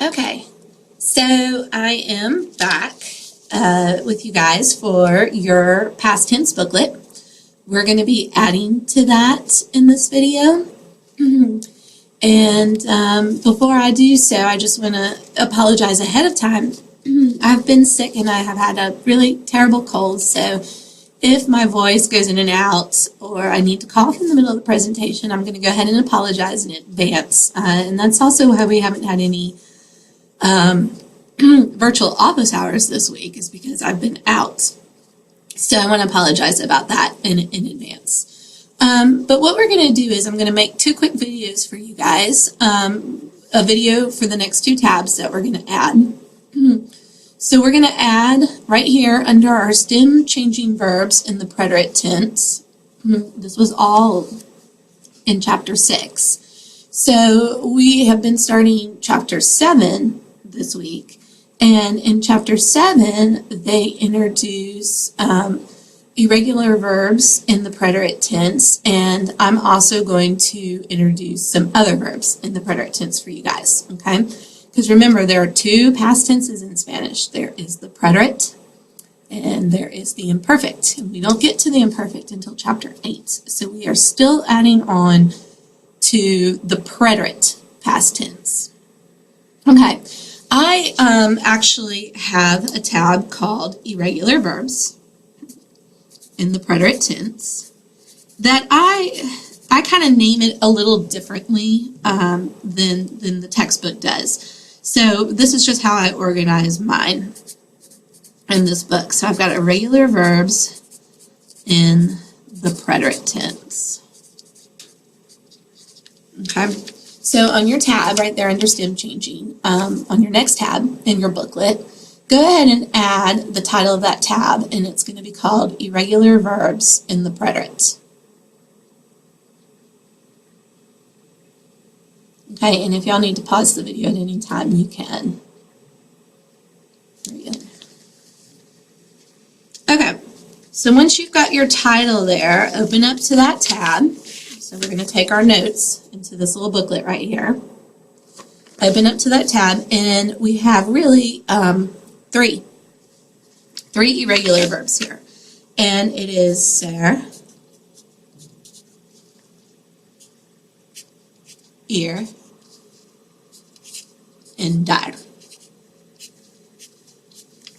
Okay, so I am back with you guys for your past tense booklet. We're going to be adding to that in this video. And before I do so, I just want to apologize ahead of time. I've been sick and I have had a really terrible cold, so if my voice goes in and out or I need to cough in the middle of the presentation, I'm going to go ahead and apologize in advance. And that's also why we haven't had any virtual office hours this week, is because I've been out. So I want to apologize about that in advance. But what we're going to do is I'm going to make two quick videos for you guys. A video for the next two tabs that we're going to add. So we're going to add right here under our stem changing verbs in the preterite tense. This was all in chapter 6. So we have been starting chapter 7 this week. And in chapter 7, they introduce irregular verbs in the preterite tense. And I'm also going to introduce some other verbs in the preterite tense for you guys, okay? Because remember, there are two past tenses in Spanish. There is the preterite and there is the imperfect. And we don't get to the imperfect until chapter 8. So we are still adding on to the preterite past tense. Okay, I actually have a tab called Irregular Verbs in the preterite tense that I kind of name it a little differently than the textbook does. So this is just how I organize mine in this book. So I've got irregular verbs in the preterite tense. Okay. So on your tab right there under stem changing, on your next tab in your booklet, go ahead and add the title of that tab, and it's going to be called Irregular Verbs in the Preterite. Okay, and if y'all need to pause the video at any time, you can. There we go. Okay, so once you've got your title there, open up to that tab. So we're going to take our notes into this little booklet right here. Open up to that tab, and we have really three irregular verbs here. And it is ser, ir, and dar.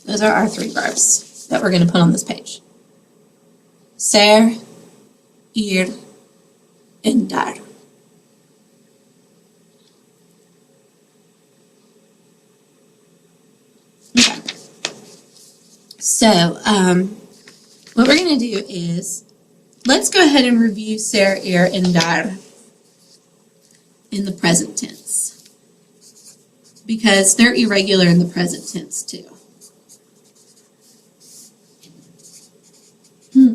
Those are our three verbs that we're going to put on this page. Ser, ir, and dar. Okay. So, what we're going to do is, let's go ahead and review ser, ir, and dar in the present tense, because they're irregular in the present tense too.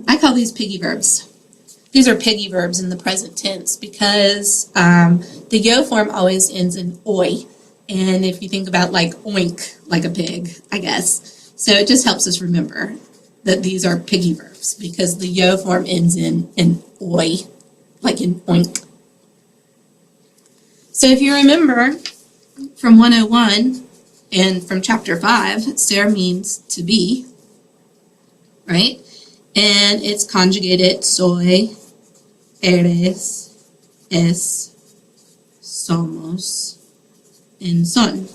I call these piggy verbs. These are piggy verbs in the present tense because the yo form always ends in oi. And if you think about like oink, like a pig, I guess. So it just helps us remember that these are piggy verbs because the yo form ends in oi, like in oink. So if you remember from 101 and from chapter 5, ser means to be, right? And it's conjugated soy, eres, es, somos, and son.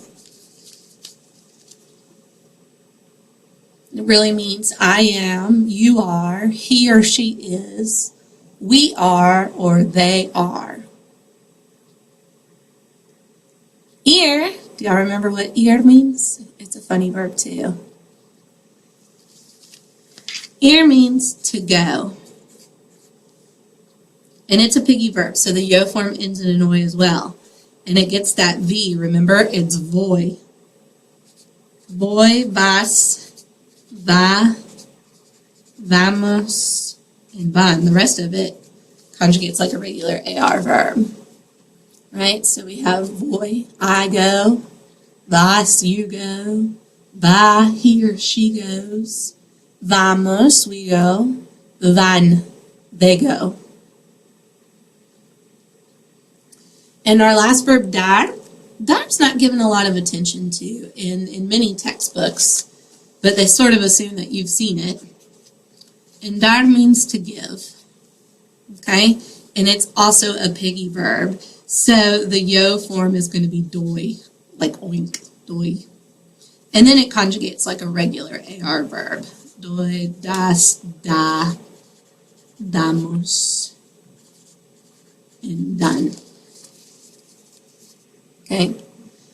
It really means I am, you are, he or she is, we are, or they are. Ir, do y'all remember what ir means? It's a funny verb too. Ir means to go. And it's a piggy verb, so the yo form ends in an oi as well. And it gets that V, remember? It's voy. Voy, vas, va, vamos, and van. The rest of it conjugates like a regular AR verb. Right? So we have voy, I go, vas, you go, va, he or she goes, vamos, we go, van, they go. And our last verb, dar, that's not given a lot of attention to in many textbooks, but they sort of assume that you've seen it. And dar means to give, okay? And it's also a piggy verb. So the yo form is going to be doi, like oink, doi. And then it conjugates like a regular AR verb. Doi, das, da, damos, and dan. Okay?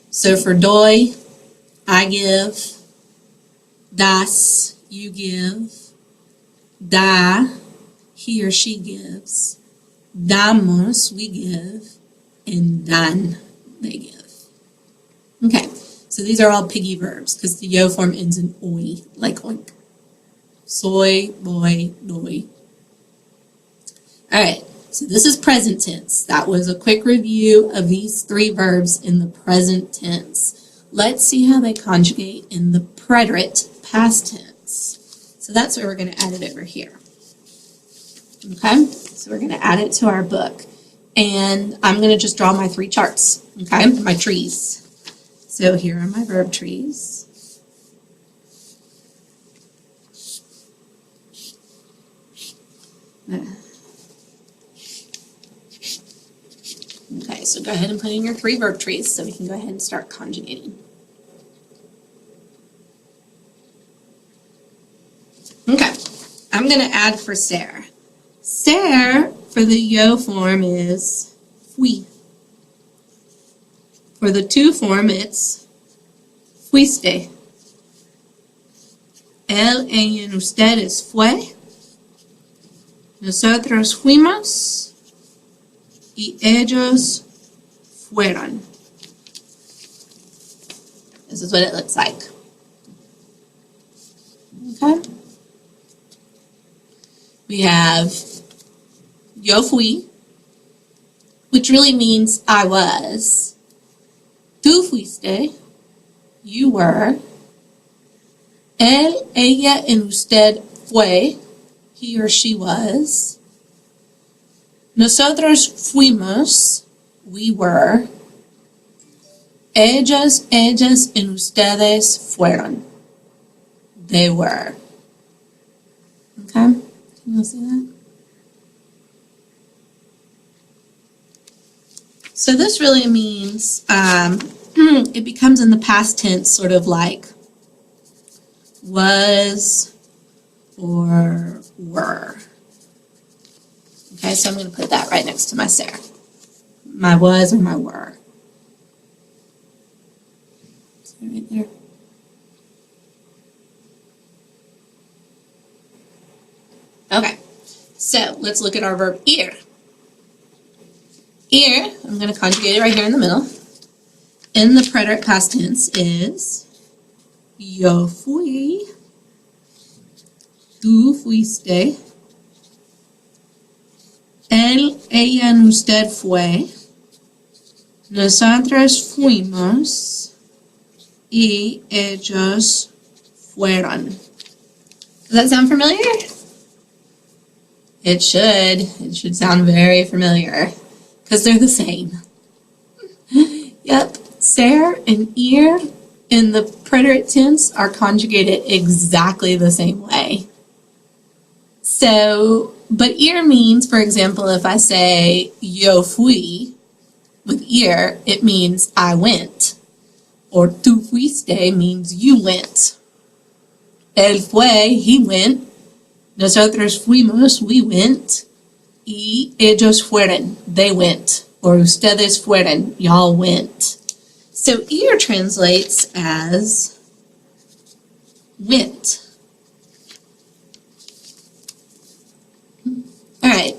So for doi, I give. Das, you give. Da, he or she gives. Damos, we give. And dan, they give. Okay, so these are all piggy verbs because the yo form ends in oi, like oink. Soy, boy, doi. All right, so this is present tense. That was a quick review of these three verbs in the present tense. Let's see how they conjugate in the preterite past tense. So that's where we're going to add it over here. Okay, so we're going to add it to our book. And I'm going to just draw my three charts, okay, my trees. So here are my verb trees. Okay, so go ahead and put in your three verb trees so we can go ahead and start conjugating. Okay, I'm going to add for ser. Ser for the yo form is fui. For the tu form, it's fuiste. Él, ella, and ustedes fue. Nosotros fuimos. Y ellos fueron. This is what it looks like. Okay. We have yo fui, which really means I was. Tú fuiste, you were. Él, ella, and usted fue, he or she was. Nosotros fuimos, we were. Ellos, ellas, and ustedes fueron, they were. Okay, can you see that? So this really means it becomes in the past tense, sort of like was or were. Okay, so I'm going to put that right next to my ser. My was or my were. So right there. Okay, so let's look at our verb ir. Ir, I'm going to conjugate it right here in the middle. In the preterite past tense is yo fui, tú fuiste, él, ella, and usted fue, nosotros fuimos, y ellos fueron. Does that sound familiar? It should. It should sound very familiar because they're the same. Yep, ser and ir in the preterite tense are conjugated exactly the same way. So, but ir means, for example, if I say yo fui with ir, it means I went. Or tú fuiste means you went. Él fue, he went. Nosotros fuimos, we went. Y ellos fueron, they went. Or ustedes fueron, y'all went. So ir translates as went. All right.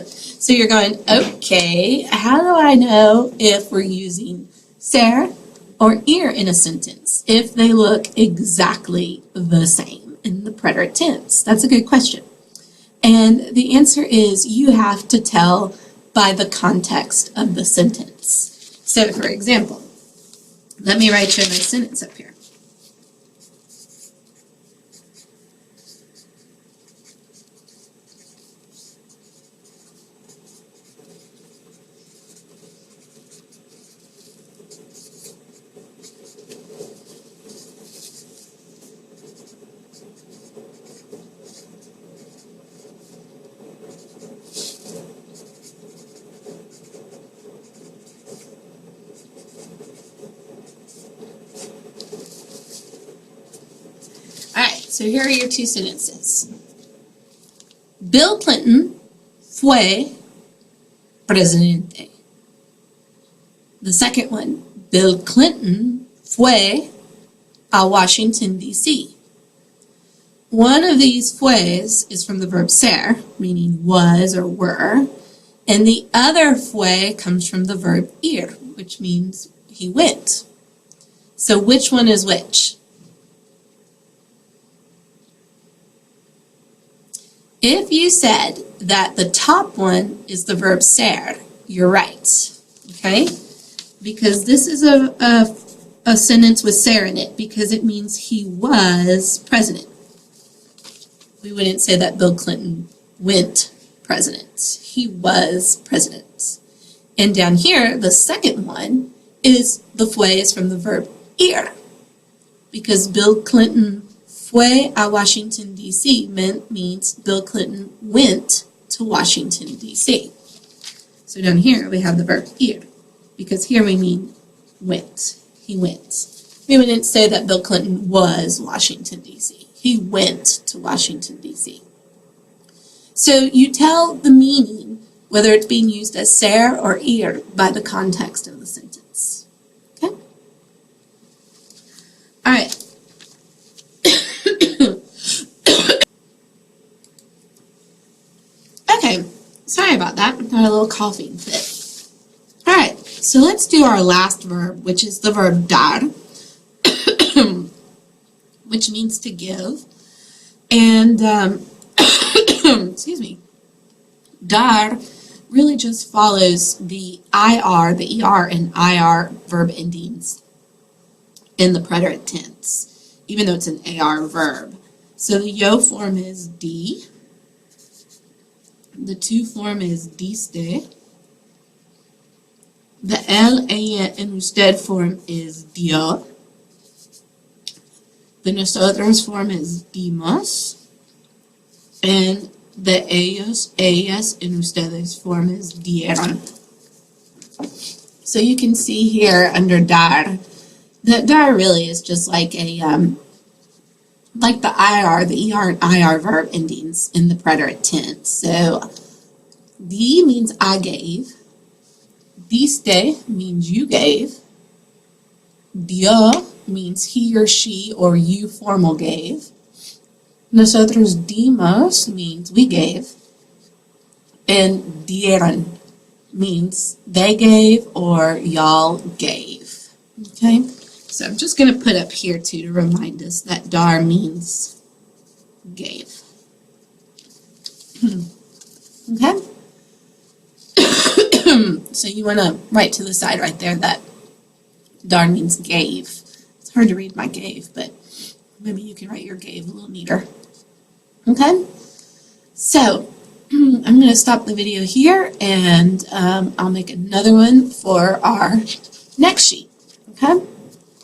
So you're going, okay, how do I know if we're using ser or ir in a sentence if they look exactly the same in the preterite tense? That's a good question. And the answer is you have to tell by the context of the sentence. So for example, let me write you a nice sentence up here. So here are your two sentences. Bill Clinton fue presidente. The second one, Bill Clinton fue a Washington, D.C. One of these fues is from the verb ser, meaning was or were, and the other fue comes from the verb ir, which means he went. So which one is which? If you said that the top one is the verb ser, you're right, okay? Because this is a sentence with ser in it because it means he was president. We wouldn't say that Bill Clinton went president. He was president. And down here, the second one is the fue is from the verb ir. Because Bill Clinton fue a Washington, D.C. means Bill Clinton went to Washington, D.C. So down here, we have the verb ir. Because here we mean went. He went. We wouldn't say that Bill Clinton was Washington, D.C. He went to Washington, D.C. So you tell the meaning, whether it's being used as ser or ir, by the context of the sentence. Okay? All right. Okay, sorry about that. I've got a little coughing fit. All right, so let's do our last verb, which is the verb dar, which means to give. And, excuse me, dar really just follows the IR, the ER and IR verb endings in the preterite tense, even though it's an AR verb. So the yo form is D, the to form is diste, the el, ella, and usted form is dio, the nosotros form is dimos, and the ellos, ellas, and ustedes form is dieron. So you can see here under dar, that dar really is just like a, like the IR, the ER and IR verb endings in the preterite tense. So, di means I gave, diste means you gave, dio means he or she or you formal gave, nosotros dimos means we gave, and dieron means they gave or y'all gave. Okay? So I'm just going to put up here too to remind us that dar means gave. Okay? So you want to write to the side right there that dar means gave. It's hard to read my gave, but maybe you can write your gave a little neater. Okay? So I'm going to stop the video here and I'll make another one for our next sheet. Okay?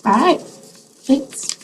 All right. Thanks.